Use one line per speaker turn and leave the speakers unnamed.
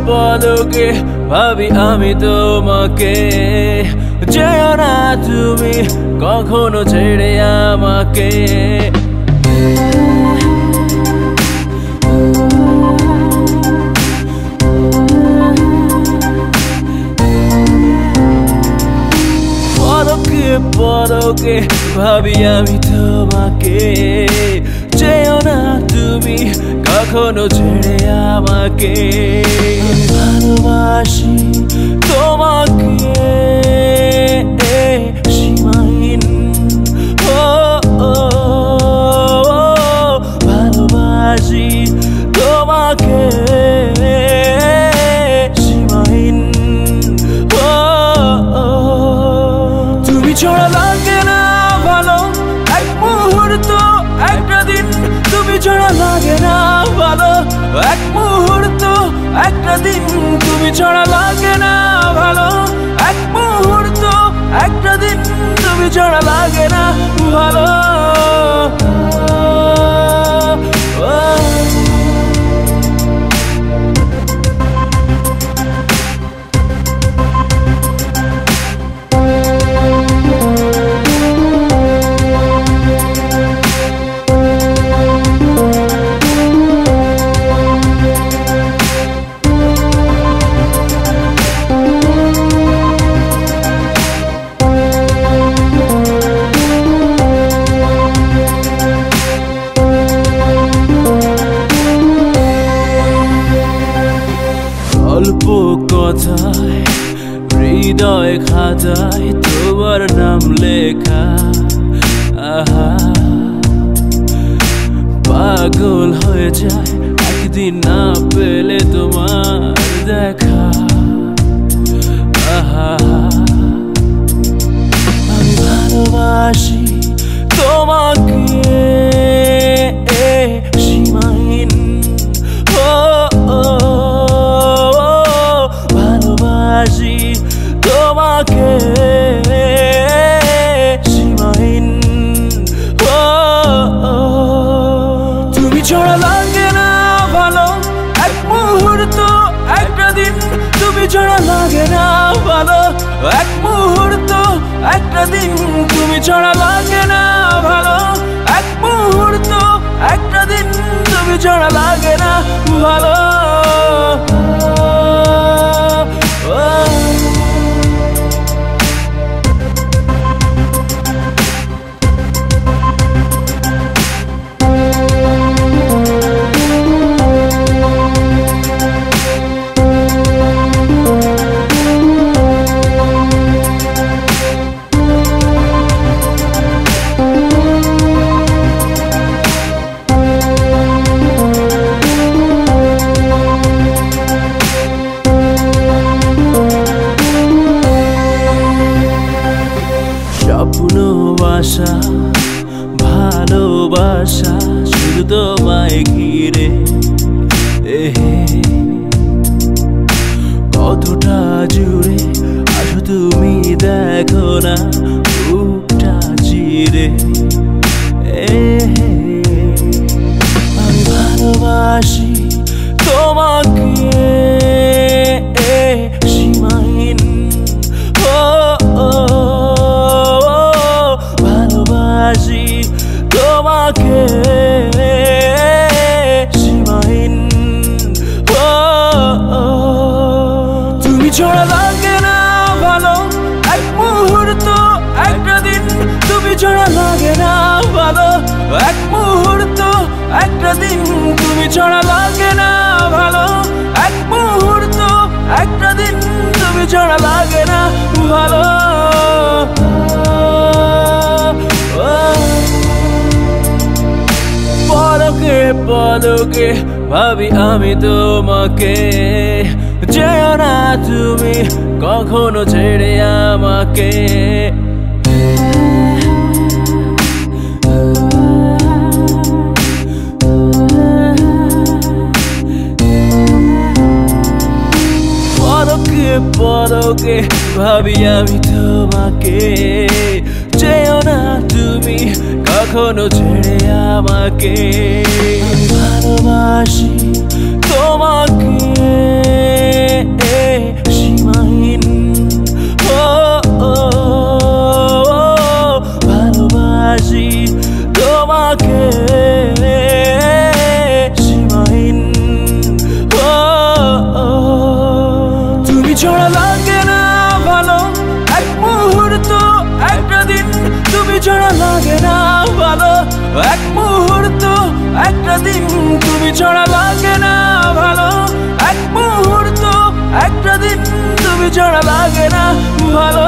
পলকে ভাবি আমি তোমাকে, যেও না তুমি কখনো ছেড়ে আমাকে। পলকে ভাবি আমি তোমাকে, যেও না তুমি কখনো ছেড়ে আমাকে। ভালোবাসি তোমাকে সীমাহীন, ভালোবাসি তোমাকে সীমাহীন। তুমি ছড়া লাগে না ভালো এক মুহূর্ত একটা দিন, তুমি ছড়া লাগে না ভালো এক মুহূর্ত একটা দিন, তুমি ছড়া লাগে না ভালো এক মুহূর্ত একটা দিন, তুমি ছড়া লাগে না ভালো। অল্প কথায় হৃদয় খাতায় তোমার নাম লেখা, আহা পাগল হয়ে যায় একদিন না পেলে তোমার দেখা। আহা আমি ভালোবাসি তোমাকে সীমাহীন, ভালোবাসি তোমাকে সীমাহীন। তুমি ছড়া লাগে না ভালো এক মুহূর্ত একটা দিন, তুমি ছড়া লাগে না ভালো এক মুহূর্ত একটা দিন, তুমি ছড়া লাগে না ভালো এক মুহূর্ত একটা দিন, তুমি ছড়া লাগে না ভালো। স্বপ্ন বাসা ভালোবাসা শুধু তোমায় ঘিরে, কতটা জুড়ে আসো তুমি দেখো না বুকটা চিরে। আমি ভালোবাসি তোমাকে সীমাহীন, ভালোবাসি তোমাকে সীমাহীন। তুমি ছড়া লাগে না ভালো এক মুহূর্ত একটা দিন, তুমি ছড়া লাগে না ভালো এক মুহূর্ত একটা দিন, তুমি ছড়া লাগে না ভালো এক মুহূর্ত একটা দিন, তুমি ছড়া লাগে না ভালো। পলকে পলকে ভাবি আমি তোমাকে, যেও না তুমি কখনো ছেড়ে আমাকে। পলকে পলকে ভাবি আমি তোমাকে, যেও না তুমি কখনো ছেড়ে আমাকে। ভালোবাসি তোমাকে তুমি ছাড়া লাগে না ভালো এক মুহূর্ত একটা দিন তুমি ছাড়া লাগে না ভালো